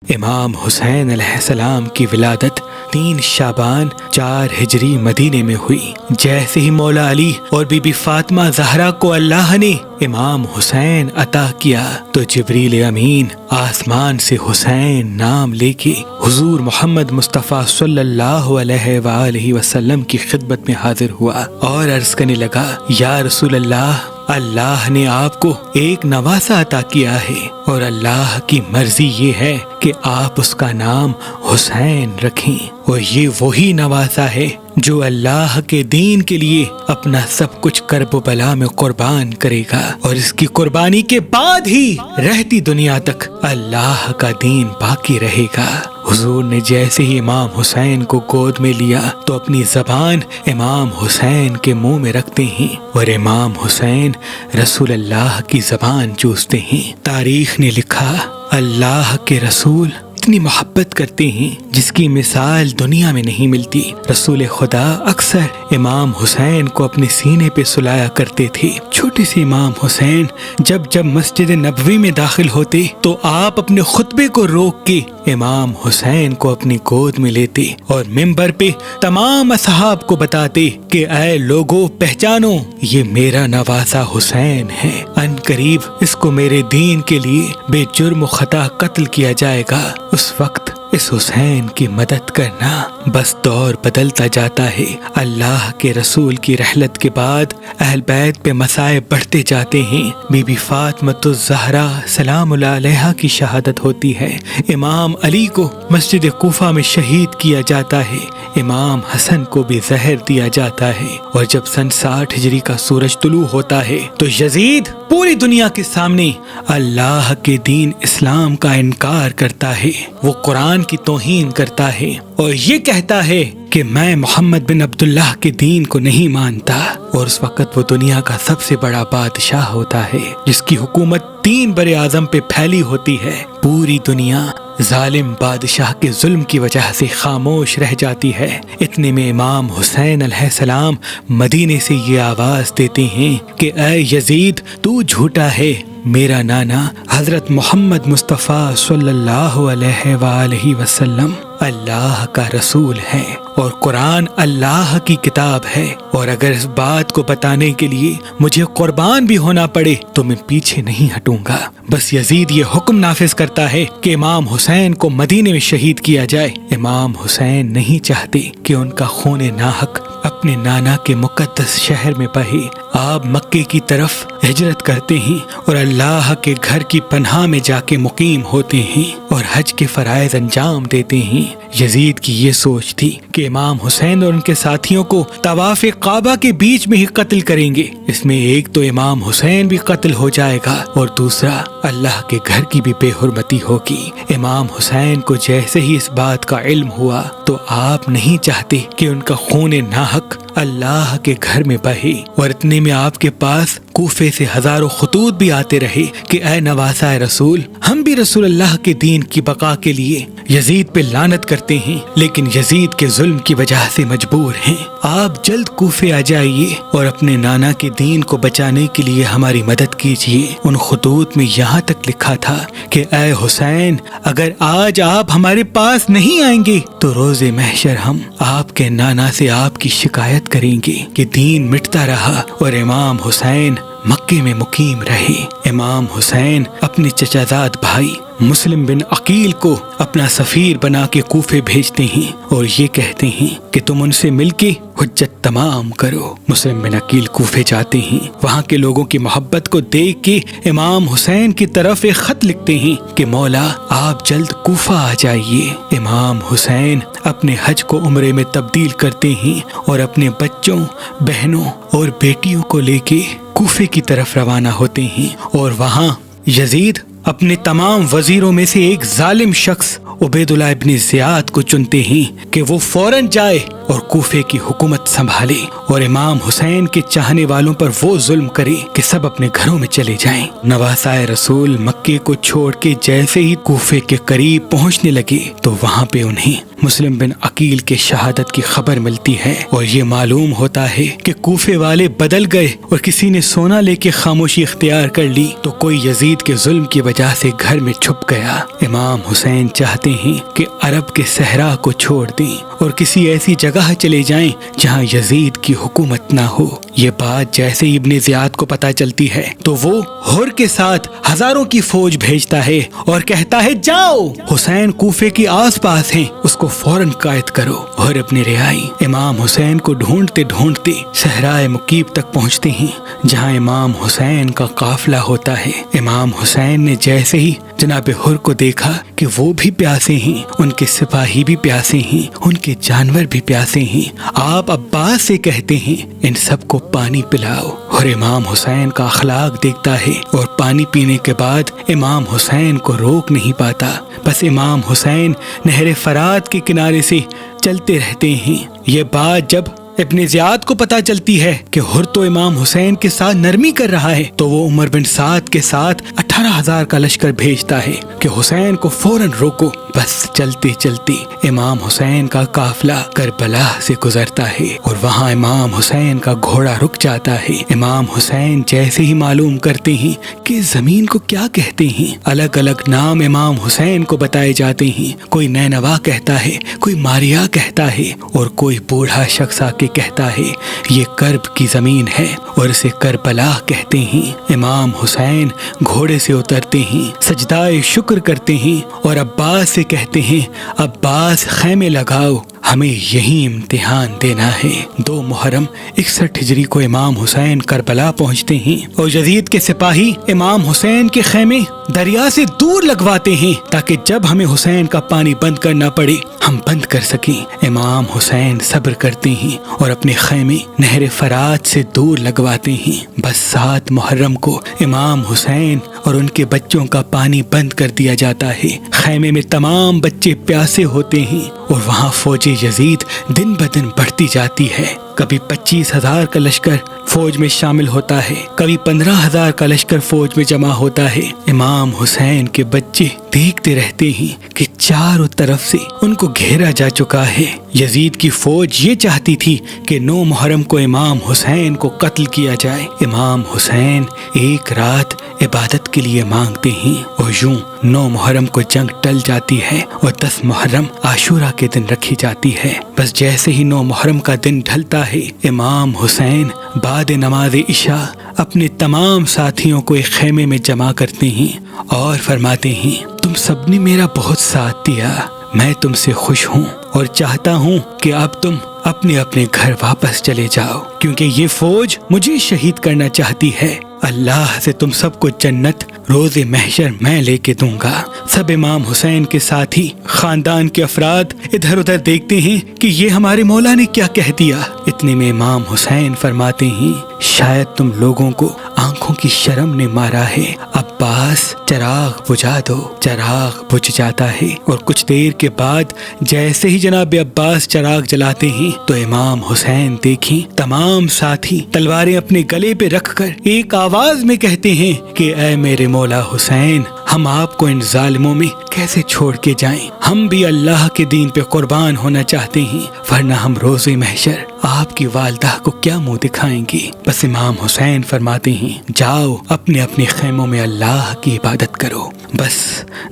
امام حسین علیہ السلام کی ولادت 3 شعبان 4 ہجری مدینے میں ہوئی۔ جیسے ہی مولا علی اور بی بی فاطمہ زہرا کو اللہ نے امام حسین عطا کیا تو جبریل امین آسمان سے حسین نام لے کے حضور محمد مصطفیٰ صلی اللہ علیہ وآلہ وسلم کی خدمت میں حاضر ہوا اور عرض کرنے لگا، یا رسول اللہ نے آپ کو ایک نواسہ عطا کیا ہے اور اللہ کی مرضی یہ ہے کہ آپ اس کا نام حسین رکھیں، اور یہ وہی نواسہ ہے جو اللہ کے دین کے لیے اپنا سب کچھ کرب و بلا میں قربان کرے گا، اور اس کی قربانی کے بعد ہی رہتی دنیا تک اللہ کا دین باقی رہے گا۔ حضور نے جیسے ہی امام حسین کو گود میں لیا تو اپنی زبان امام حسین کے منہ میں رکھتے ہیں اور امام حسین رسول اللہ کی زبان چوستے ہیں۔ تاریخ نے لکھا، اللہ کے رسول اتنی محبت کرتے ہیں جس کی مثال دنیا میں نہیں ملتی۔ رسول خدا اکثر امام حسین کو اپنے سینے پہ سلایا کرتے تھے۔ چھوٹے سے امام حسین جب مسجد نبوی میں داخل ہوتے تو آپ اپنے خطبے کو روک کے امام حسین کو اپنی گود میں لیتے اور منبر پہ تمام اصحاب کو بتاتے کہ اے لوگو پہچانو، یہ میرا نواسہ حسین ہے، ان قریب اس کو میرے دین کے لیے بے جرم و خطا قتل کیا جائے گا۔ اس وقت اس حسین کی مدد کرنا، بس دور بدلتا جاتا ہے۔ اللہ کے رسول کی رحلت کے بعد اہل بیت پہ مصائب بڑھتے جاتے ہیں۔ بی بی فاطمۃ الزہرا سلام اللہ علیہا کی شہادت ہوتی ہے، امام علی کو مسجد کوفہ میں شہید کیا جاتا ہے، امام حسن کو بھی زہر دیا جاتا ہے، اور جب سن 60 ہجری کا سورج طلوع ہوتا ہے تو یزید پوری دنیا کے سامنے اللہ کے دین اسلام کا انکار کرتا ہے، وہ قرآن کی توہین کرتا ہے اور یہ کہتا ہے کہ میں محمد بن عبداللہ کے دین کو نہیں مانتا، اور اس وقت وہ دنیا کا سب سے بڑا بادشاہ ہوتا ہے جس کی حکومت 3 بر اعظم پہ پھیلی ہوتی ہے۔ پوری دنیا ظالم بادشاہ کے ظلم کی وجہ سے خاموش رہ جاتی ہے۔ اتنے میں امام حسین علیہ السلام مدینے سے یہ آواز دیتے ہیں کہ اے یزید، تو جھوٹا ہے، میرا نانا حضرت محمد مصطفیٰ صلی اللہ علیہ وآلہ وسلم اللہ کا رسول ہے اور قرآن اللہ کی کتاب ہے، اور اگر اس بات کو بتانے کے لیے مجھے قربان بھی ہونا پڑے تو میں پیچھے نہیں ہٹوں گا۔ بس یزید یہ حکم نافذ کرتا ہے کہ امام حسین کو مدینے میں شہید کیا جائے۔ امام حسین نہیں چاہتے کہ ان کا خون ناحق اپنے نانا کے مقدس شہر میں بہے۔ آپ مکے کی طرف ہجرت کرتے ہیں اور اللہ کے گھر کی پناہ میں جا کے مقیم ہوتے ہیں اور حج کے فرائض انجام دیتے ہیں۔ یزید کی یہ سوچ تھی کہ امام حسین اور ان کے ساتھیوں کو طواف کعبہ کے بیچ میں ہی قتل کریں گے، اس میں ایک تو امام حسین بھی قتل ہو جائے گا اور دوسرا اللہ کے گھر کی بھی بے حرمتی ہوگی۔ امام حسین کو جیسے ہی اس بات کا علم ہوا تو آپ نہیں چاہتے کہ ان کا خون ناحق اللہ کے گھر میں بہے، اور اتنے میں آپ کے پاس کوفے سے ہزاروں خطوط بھی آتے رہے کہ اے نواسہ رسول، ہم بھی رسول اللہ کے دین کی بقا کے لیے یزید پہ لعنت کرتے ہیں، لیکن یزید کے ظلم کی وجہ سے مجبور ہیں۔ آپ جلد کوفے آ جائیے اور اپنے نانا کے دین کو بچانے کے لیے ہماری مدد کیجیے۔ ان خطوط میں یہاں تک لکھا تھا کہ اے حسین، اگر آج آپ ہمارے پاس نہیں آئیں گے تو روز محشر ہم آپ کے نانا سے آپ کی شکایت کریں گے کہ دین مٹتا رہا اور امام حسین مکے میں مقیم رہے۔ امام حسین اپنے چچازاد بھائی مسلم بن عقیل کو اپنا سفیر بنا کے کوفے بھیجتے ہیں اور یہ کہتے ہیں کہ تم ان سے مل کے حجت تمام کرو۔ مسلم بن عقیل کوفے جاتے ہیں، وہاں کے لوگوں کی محبت کو دیکھ کے امام حسین کی طرف ایک خط لکھتے ہیں کہ مولا آپ جلد کوفہ آ جائیے۔ امام حسین اپنے حج کو عمرے میں تبدیل کرتے ہیں اور اپنے بچوں، بہنوں اور بیٹیوں کو لے کے کوفے کی طرف روانہ ہوتے ہیں، اور وہاں یزید اپنے تمام وزیروں میں سے ایک ظالم شخص عبید اللہ ابن زیاد کو چنتے ہیں کہ وہ فوراً جائے اور کوفے کی حکومت سنبھالے اور امام حسین کے چاہنے والوں پر وہ ظلم کرے کہ سب اپنے گھروں میں چلے جائیں۔ نواسائے رسول مکے کو چھوڑ کے جیسے ہی کوفے کے قریب پہنچنے لگے تو وہاں پہ انہیں مسلم بن عقیل کے شہادت کی خبر ملتی ہے اور یہ معلوم ہوتا ہے کہ کوفے والے بدل گئے اور کسی نے سونا لے کے خاموشی اختیار کر لی تو کوئی یزید کے ظلم کی وجہ سے گھر میں چھپ گیا۔ امام حسین چاہتے ہیں کہ عرب کے صحرا کو چھوڑ دیں اور کسی ایسی جگہ چلے جائیں جہاں یزید کی حکومت نہ ہو۔ یہ بات جیسے ہی ابن زیاد کو پتہ چلتی ہے تو وہ ہر کے ساتھ ہزاروں کی فوج بھیجتا ہے اور کہتا ہے جاؤ، حسین کوفے کے آس پاس ہیں، اس کو فوراً قائد کرو۔ اور اپنے رہائی امام حسین کو ڈھونڈتے ڈھونڈتے صحرائے مکیب تک پہنچتے ہیں جہاں امام حسین کا قافلہ ہوتا ہے۔ امام حسین نے جیسے ہی جناب ہر کو دیکھا کہ وہ بھی پیاسے ہیں، ان کے سپاہی بھی پیاسے ہیں، ان کے جانور بھی پیاسے ہیں، آپ عباس سے کہتے ہیں ان سب کو پانی پلاؤ۔ اور امام حسین کا اخلاق دیکھتا ہے اور پانی پینے کے بعد امام حسین کو روک نہیں پاتا، بس امام حسین نہر فرات کے کنارے سے چلتے رہتے ہیں۔ یہ بات جب ابن زیاد کو پتہ چلتی ہے کہ ہر تو امام حسین کے ساتھ نرمی کر رہا ہے تو وہ عمر بن سعد کے ساتھ 18,000 کا لشکر بھیجتا ہے کہ حسین کو فوراً روکو۔ بس چلتے چلتے امام حسین کا قافلہ کربلا سے گزرتا ہے اور وہاں امام حسین کا گھوڑا رک جاتا ہے۔ امام حسین جیسے ہی معلوم کرتے ہیں کہ زمین کو کیا کہتے ہیں، الگ الگ نام امام حسین کو بتائے جاتے ہیں۔ کوئی نینوا کہتا ہے، کوئی ماریا کہتا ہے اور کوئی بوڑھا شخص آ کے کہتا ہے یہ کرب کی زمین ہے اور اسے کربلا کہتے ہیں۔ امام حسین گھوڑے سے اترتے ہیں، سجدہ شکر کرتے ہیں اور عباس سے کہتے ہیں عباس خیمے لگاؤ، ہمیں یہی امتحان دینا ہے۔ 2 محرم 61 ہجری کو امام حسین کربلا پہنچتے ہیں اور یزید کے سپاہی امام حسین کے خیمے دریا سے دور لگواتے ہیں تاکہ جب ہمیں حسین کا پانی بند کرنا پڑے ہم بند کر سکیں۔ امام حسین صبر کرتے ہیں اور اپنے خیمے نہر فرات سے دور لگواتے ہیں۔ بس 7 محرم کو امام حسین اور ان کے بچوں کا پانی بند کر دیا جاتا ہے۔ خیمے میں تمام بچے پیاسے ہوتے ہیں اور وہاں فوج یزید دن بدن بڑھتی جاتی ہے۔ کبھی 25,000 کا لشکر فوج میں شامل ہوتا ہے، کبھی 15,000 کا لشکر فوج میں جمع ہوتا ہے۔ امام حسین کے بچے دیکھتے رہتے ہیں کہ چاروں طرف سے ان کو گھیرا جا چکا ہے۔ یزید کی فوج یہ چاہتی تھی کہ 9 محرم کو امام حسین کو قتل کیا جائے۔ امام حسین ایک رات عبادت کے لیے مانگتے ہیں اور یوں 9 محرم کو جنگ ٹل جاتی ہے اور 10 محرم عاشورہ کے دن رکھی جاتی ہے۔ بس جیسے ہی 9 محرم کا دن ڈھلتا ہے امام حسین بعد نماز عشاء اپنے تمام ساتھیوں کو ایک خیمے میں جمع کرتے ہیں اور فرماتے ہیں تم سب نے میرا بہت ساتھ دیا، میں تم سے خوش ہوں اور چاہتا ہوں کہ اب تم اپنے اپنے گھر واپس چلے جاؤ کیونکہ یہ فوج مجھے شہید کرنا چاہتی ہے۔ اللہ سے تم سب کو جنت روز محشر میں لے کے دوں گا۔ سب امام حسین کے ساتھی خاندان کے افراد ادھر ادھر دیکھتے ہیں کہ یہ ہمارے مولا نے کیا کہہ دیا۔ اتنے میں امام حسین فرماتے ہیں شاید تم لوگوں کو آنکھوں کی شرم نے مارا ہے، عباس چراغ بجھا دو۔ چراغ بجھ جاتا ہے اور کچھ دیر کے بعد جیسے ہی جناب عباس چراغ جلاتے ہیں تو امام حسین دیکھیں تمام ساتھی تلواریں اپنے گلے پہ رکھ کر ایک آواز میں کہتے ہیں کہ اے میرے مولا حسین، ہم آپ کو ان ظالموں میں کیسے چھوڑ کے جائیں؟ ہم بھی اللہ کے دین پہ قربان ہونا چاہتے ہیں، ورنہ ہم روز محشر آپ کی والدہ کو کیا منہ دکھائیں گے؟ بس امام حسین فرماتے ہیں جاؤ اپنے اپنے خیموں میں اللہ کی عبادت کرو۔ بس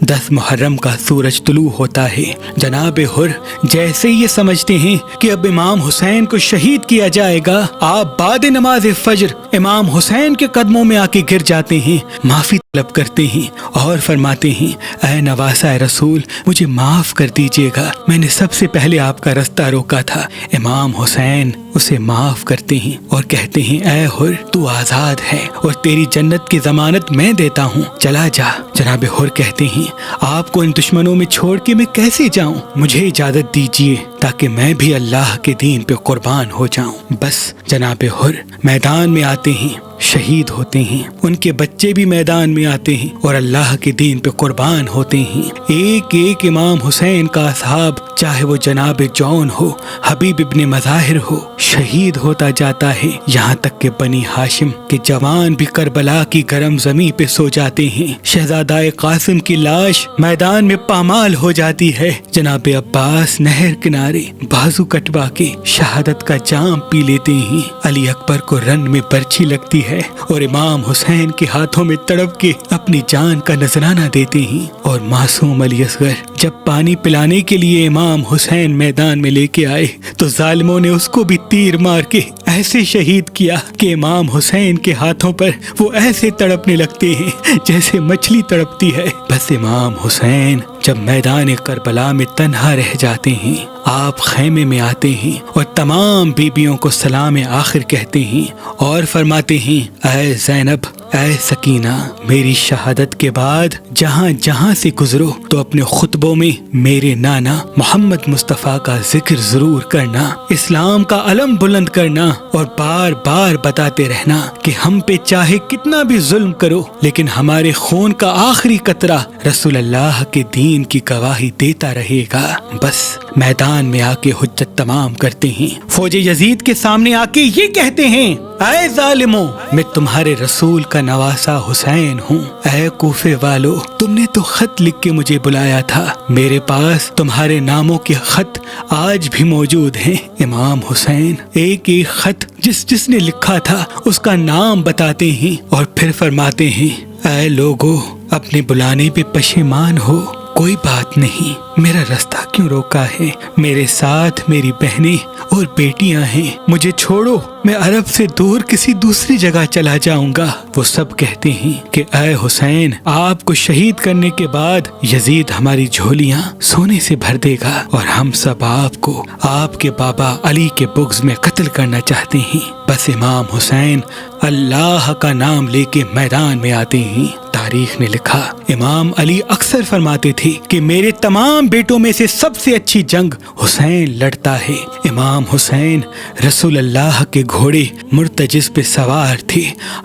10 محرم کا سورج طلوع ہوتا ہے۔ جناب ہر جیسے یہ سمجھتے ہیں کہ اب امام حسین کو شہید کیا جائے گا، آپ بعد نماز فجر امام حسین کے قدموں میں آ کے گر جاتے ہیں، معافی طلب کرتے ہیں اور فرماتے ہیں اے نواسہ رسول مجھے معاف کر دیجیے گا، میں نے سب سے پہلے آپ کا رستہ روکا تھا۔ امام حسین اسے معاف کرتے ہیں اور کہتے ہیں اے حر تو آزاد ہے اور تیری جنت کی ضمانت میں دیتا ہوں، چلا جا۔ جناب حر کہتے ہیں آپ کو ان دشمنوں میں چھوڑ کے میں کیسے جاؤں، مجھے اجازت دیجیے تاکہ میں بھی اللہ کے دین پہ قربان ہو جاؤں۔ بس جناب حر میدان میں آتے ہیں، شہید ہوتے ہیں، ان کے بچے بھی میدان میں آتے ہیں اور اللہ کے دین پہ قربان ہوتے ہیں۔ ایک ایک امام حسین کا اصحاب، چاہے وہ جناب جون ہو، حبیب ابن مظاہر ہو، شہید ہوتا جاتا ہے، یہاں تک کہ بنی ہاشم کے جوان بھی کربلا کی گرم زمین پہ سو جاتے ہیں۔ شہزادہ قاسم کی لاش میدان میں پامال ہو جاتی ہے، جناب عباس نہر کنارے بازو کٹوا کے شہادت کا جام پی لیتے ہیں، علی اکبر کو رن میں برچھی لگتی ہے اور امام حسین کے ہاتھوں میں تڑپ کے اپنی جان کا نذرانہ دیتے ہیں، اور معصوم علی اصغر جب پانی پلانے کے لیے امام حسین میدان میں لے کے آئے تو ظالموں نے اس کو بھی تیر مار کے ایسے شہید کیا کہ امام حسین کے ہاتھوں پر وہ ایسے تڑپنے لگتے ہیں جیسے مچھلی تڑپتی ہے۔ بس امام حسین جب میدان کربلا میں تنہا رہ جاتے ہیں، آپ خیمے میں آتے ہیں اور تمام بیبیوں کو سلام آخر کہتے ہیں اور فرماتے ہیں اے زینب، اے سکینہ، میری شہادت کے بعد جہاں جہاں سے گزرو تو اپنے خطبوں میں میرے نانا محمد مصطفیٰ کا ذکر ضرور کرنا، اسلام کا علم بلند کرنا اور بار بار بتاتے رہنا کہ ہم پہ چاہے کتنا بھی ظلم کرو لیکن ہمارے خون کا آخری قطرہ رسول اللہ کے دین کی گواہی دیتا رہے گا۔ بس میدان میں آ کے حجت تمام کرتے ہیں، فوج یزید کے سامنے آ کے یہ کہتے ہیں اے ظالموں، میں تمہارے رسول کا نواسا حسین ہوں۔ اے کوفے والو، تم نے تو خط لکھ کے مجھے بلایا تھا، میرے پاس تمہارے ناموں کے خط آج بھی موجود ہیں۔ امام حسین ایک ایک خط جس نے لکھا تھا اس کا نام بتاتے ہیں اور پھر فرماتے ہیں اے لوگو، اپنے بلانے پہ پشیمان ہو، کوئی بات نہیں، میرا رستہ کیوں روکا ہے، میرے ساتھ میری بہنیں اور بیٹیاں ہیں، مجھے چھوڑو، میں عرب سے دور کسی دوسری جگہ چلا جاؤں گا۔ وہ سب کہتے ہیں کہ اے حسین، آپ کو شہید کرنے کے بعد یزید ہماری جھولیاں سونے سے بھر دے گا اور ہم سب آپ کو آپ کے بابا علی کے بغض میں قتل کرنا چاہتے ہیں۔ بس امام حسین اللہ کا نام لے کے میدان میں آتے ہیں۔ تاریخ نے لکھا امام علی اکثر فرماتے تھے کہ میرے تمام بیٹوں میں سے سب سے اچھی جنگ حسین لڑتا ہے۔ امام حسین رسول اللہ کے گھوڑے مرتجز پہ سوار تھے،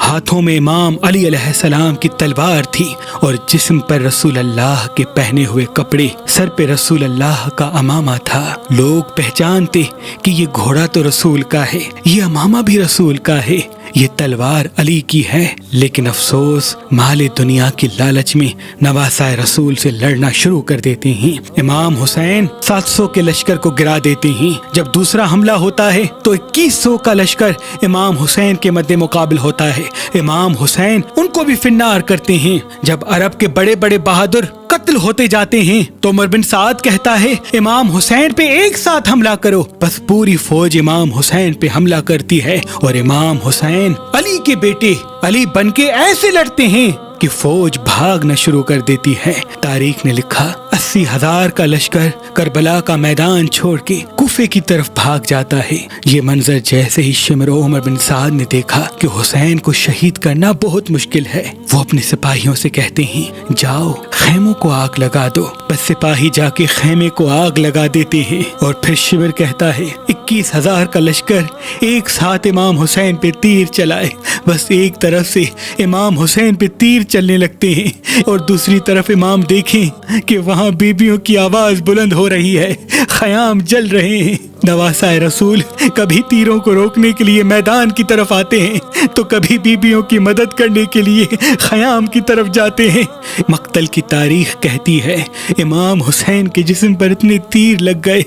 ہاتھوں میں امام علی علیہ السلام کی تلوار تھی اور جسم پر رسول اللہ کے پہنے ہوئے کپڑے، سر پہ رسول اللہ کا امامہ تھا۔ لوگ پہچانتے کہ یہ گھوڑا تو رسول کا ہے، یہ امامہ بھی رسول کا ہے، یہ تلوار علی کی ہے، لیکن افسوس مال دنیا کی لالچ میں نواسائے رسول سے لڑنا شروع کر دیتے ہیں۔ امام حسین 700 کے لشکر کو گرا دیتے ہیں۔ جب دوسرا حملہ ہوتا ہے تو 2100 کا لشکر امام حسین کے مد مقابل ہوتا ہے۔ امام حسین ان کو بھی فنار کرتے ہیں۔ جب عرب کے بڑے بڑے بہادر قتل ہوتے جاتے ہیں تو عمر بن سعد کہتا ہے امام حسین پہ ایک ساتھ حملہ کرو، بس پوری فوج امام حسین پہ حملہ کرتی ہے اور امام حسین علی کے بیٹے علی بن کے ایسے لڑتے ہیں کہ فوج بھاگنا شروع کر دیتی ہے۔ تاریخ نے لکھا 80,000 کا لشکر کربلا کا میدان چھوڑ کے کوفے کی طرف بھاگ جاتا ہے۔ یہ منظر جیسے ہی شمر و عمر بن سعد نے دیکھا کہ حسین کو شہید کرنا بہت مشکل ہے، وہ اپنے سپاہیوں سے کہتے ہیں جاؤ خیموں کو آگ لگا دو۔ بس سپاہی جا کے خیمے کو آگ لگا دیتے ہیں اور پھر شمر کہتا ہے 21,000 کا لشکر ایک ساتھ امام حسین پہ تیر چلائے۔ بس ایک طرف سے امام حسین پہ تیر چلنے لگتے ہیں اور دوسری طرف امام دیکھیں کہ وہاں بیبیوں کی آواز بلند ہو رہی ہے، خیام جل رہے ہیں۔ نواسائے رسول کبھی تیروں کو روکنے کے لیے میدان کی طرف آتے ہیں تو کبھی بیبیوں کی مدد کرنے کے لیے خیام کی طرف جاتے ہیں۔ مقتل کی تاریخ کہتی ہے امام حسین کے جسم پر اتنے تیر لگ گئے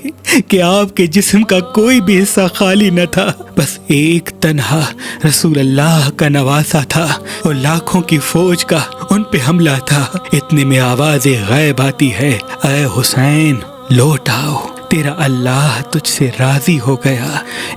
کہ آپ کے جسم کا کوئی بھی حصہ خالی نہ تھا، بس ایک تنہا رسول اللہ کا نواسا تھا اور لاکھوں کی فوج کا ان پہ حملہ تھا۔ اتنے میں آواز غیب آتی ہے اے حسین لوٹ آؤ، تیرا اللہ تجھ سے راضی ہو گیا۔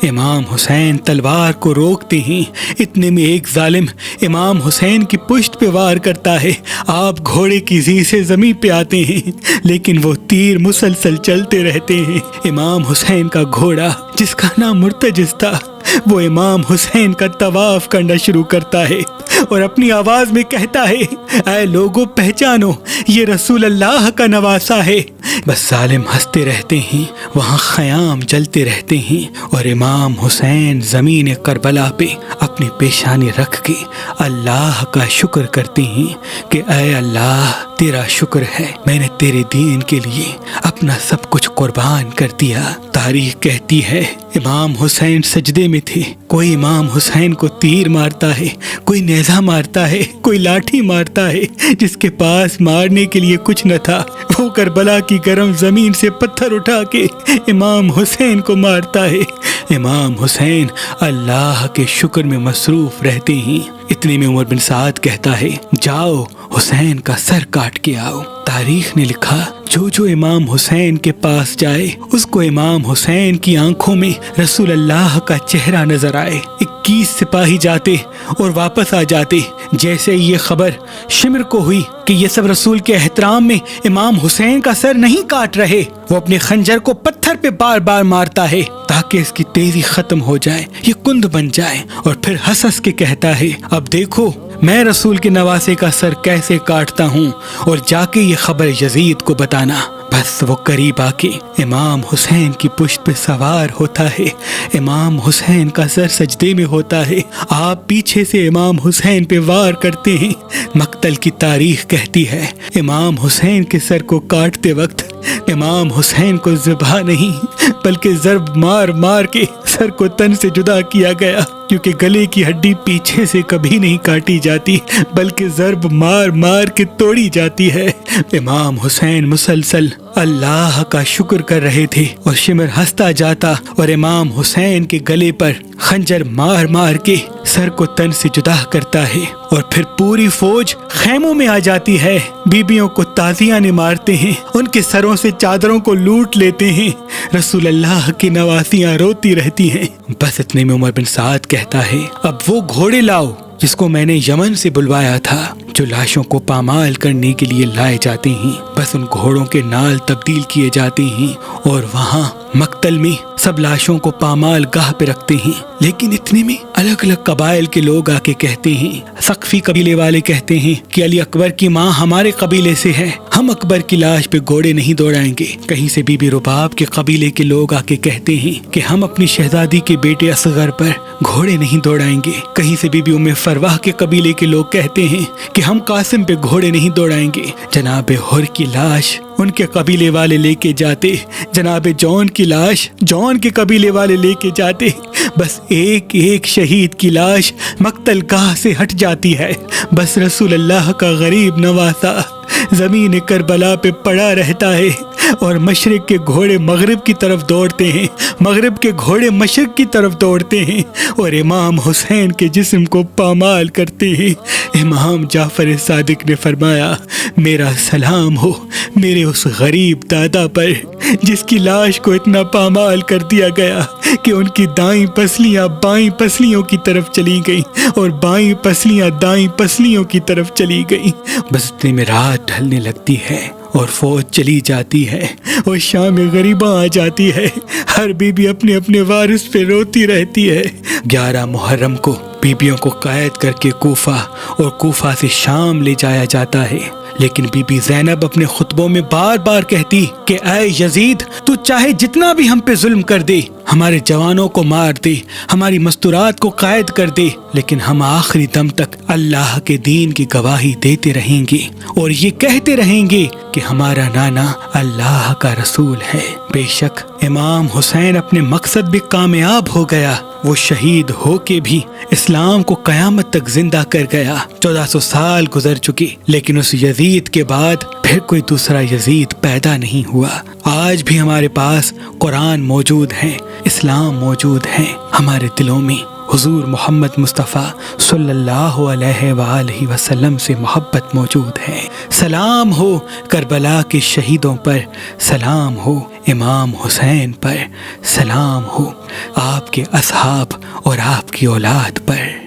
امام حسین تلوار کو روکتے ہیں، اتنے میں ایک ظالم امام حسین کی پشت پہ پہ وار کرتا ہے، آپ گھوڑے کی زی سے زمین پہ آتے ہیں، لیکن وہ تیر مسلسل چلتے رہتے ہیں۔ امام حسین کا گھوڑا جس کا نام مرتجز تھا، وہ امام حسین کا طواف کرنا شروع کرتا ہے اور اپنی آواز میں کہتا ہے، اے لوگوں پہچانو، یہ رسول اللہ کا نواسا ہے۔ بس ظالم ہنستے رہتے ہیں، وہاں خیام جلتے رہتے ہیں، اور امام حسین زمین کربلا پہ اپنی پیشانی رکھ کے اللہ کا شکر کرتے ہیں کہ اے اللہ تیرا شکر ہے، میں نے تیرے دین کے لیے اپنا سب کچھ قربان کر دیا۔ تاریخ کہتی ہے امام حسین سجدے میں تھے، کوئی امام حسین کو تیر مارتا ہے، کوئی نیزہ مارتا ہے، کوئی لاٹھی مارتا ہے، جس کے پاس مارنے کے لیے کچھ نہ تھا وہ کربلا کی گرم زمین سے پتھر اٹھا کے امام حسین کو مارتا ہے۔ امام حسین اللہ کے شکر میں مصروف رہتے ہیں۔ اتنے میں عمر بن سعد کہتا ہے، جاؤ حسین کا سر کاٹ کے آؤ۔ تاریخ نے لکھا، جو امام حسین کے پاس جائے اس کو امام حسین کی آنکھوں میں رسول اللہ کا چہرہ نظر آئے۔ 21 سپاہی جاتے اور واپس آ جاتے۔ جیسے یہ خبر شمر کو ہوئی کہ یہ سب رسول کے احترام میں امام حسین کا سر نہیں کاٹ رہے، وہ اپنے خنجر کو پتھر پہ بار بار مارتا ہے تاکہ اس کی تیزی ختم ہو جائے، یہ کند بن جائے، اور پھر ہنس ہنس کے کہتا ہے، اب دیکھو میں رسول کے نواسے کا سر کیسے کاٹتا ہوں، اور جا کے یہ خبر یزید کو بتانا۔ بس وہ قریب آ کے امام حسین کی پشت پہ سوار ہوتا ہے، امام حسین کا سر سجدے میں ہوتا ہے، آپ پیچھے سے امام حسین پہ وار کرتے ہیں۔ مقتل کی تاریخ کہتی ہے امام حسین کے سر کو کاٹتے وقت امام حسین کو ذبح نہیں بلکہ ضرب مار مار کے سر کو تن سے جدا کیا گیا، کیونکہ گلے کی ہڈی پیچھے سے کبھی نہیں کاٹی جاتی بلکہ ضرب مار مار کے توڑی جاتی ہے۔ امام حسین مسلسل اللہ کا شکر کر رہے تھے اور شمر ہنستا جاتا اور امام حسین کے گلے پر خنجر مار مار کے سر کو تن سے جدا کرتا ہے، اور پھر پوری فوج خیموں میں آ جاتی ہے، بیبیوں کو تازیانے مارتے ہیں، ان کے سروں سے چادروں کو لوٹ لیتے ہیں، رسول اللہ کی نواسیاں روتی رہتی ہیں۔ بس اتنے میں عمر بن سعد کہتا ہے، اب وہ گھوڑے لاؤ جس کو میں نے یمن سے بلوایا تھا، جو لاشوں کو پامال کرنے کے لیے لائے جاتے ہیں۔ بس ان گھوڑوں کے نال تبدیل کیے جاتے ہیں اور وہاں مقتل میں سب لاشوں کو پامال گاہ پہ رکھتے ہیں۔ لیکن اتنے میں الگ الگ قبائل کے لوگ آ کے کہتے ہیں، ثقفی قبیلے والے کہتے ہیں کہ علی اکبر کی ماں ہمارے قبیلے سے ہے، ہم اکبر کی لاش پہ گھوڑے نہیں دوڑائیں گے۔ کہیں سے بی بی رباب کے قبیلے کے لوگ آ کے کہتے ہیں کہ ہم اپنی شہزادی کے بیٹے اصغر پر گھوڑے نہیں دوڑائیں گے۔ کہیں سے بی بی ام فرواہ کے قبیلے کے لوگ کہتے ہیں کہ ہم قاسم پہ گھوڑے نہیں دوڑائیں گے۔ جناب حر کی لاش ان کے قبیلے والے لے کے جاتے، جناب جون کی لاش جون کے قبیلے والے لے کے جاتے، بس ایک ایک شہید کی لاش مقتل گاہ سے ہٹ جاتی ہے، بس رسول اللہ کا غریب نواسا زمین کربلا پہ پڑا رہتا ہے، اور مشرق کے گھوڑے مغرب کی طرف دوڑتے ہیں، مغرب کے گھوڑے مشرق کی طرف دوڑتے ہیں اور امام حسین کے جسم کو پامال کرتے ہیں۔ امام جعفر صادق نے فرمایا، میرا سلام ہو میرے اس غریب دادا پر جس کی لاش کو اتنا پامال کر دیا گیا کہ ان کی دائیں پسلیاں بائیں پسلیوں کی طرف چلی گئیں اور بائیں پسلیاں دائیں پسلیوں کی طرف چلی گئیں۔ بس اتنے میں رات ڈھلنے لگتی ہے اور فوج چلی جاتی ہے اور شام غریباں آ جاتی ہے، ہر بیوی اپنے اپنے وارث پہ روتی رہتی ہے۔ 11 محرم کو بیبیوں کو قید کر کے کوفہ اور کوفہ سے شام لے جایا جاتا ہے، لیکن بی بی زینب اپنے خطبوں میں بار بار کہتی کہ اے یزید، تو چاہے جتنا بھی ہم پہ ظلم کر دے، ہمارے جوانوں کو مار دے، ہماری مستورات کو قید کر دے، لیکن ہم آخری دم تک اللہ کے دین کی گواہی دیتے رہیں گے اور یہ کہتے رہیں گے کہ ہمارا نانا اللہ کا رسول ہے۔ بے شک امام حسین اپنے مقصد بھی کامیاب ہو گیا، وہ شہید ہو کے بھی اسلام کو قیامت تک زندہ کر گیا۔ 1400 سال گزر چکے، لیکن اس یزید کے بعد پھر کوئی دوسرا یزید پیدا نہیں ہوا۔ آج بھی ہمارے پاس قرآن موجود ہے، اسلام موجود ہے، ہمارے دلوں میں حضور محمد مصطفیٰ صلی اللہ علیہ وآلہ وسلم سے محبت موجود ہے۔ سلام ہو کربلا کے شہیدوں پر، سلام ہو امام حسین پر، سلام ہو آپ کے اصحاب اور آپ کی اولاد پر۔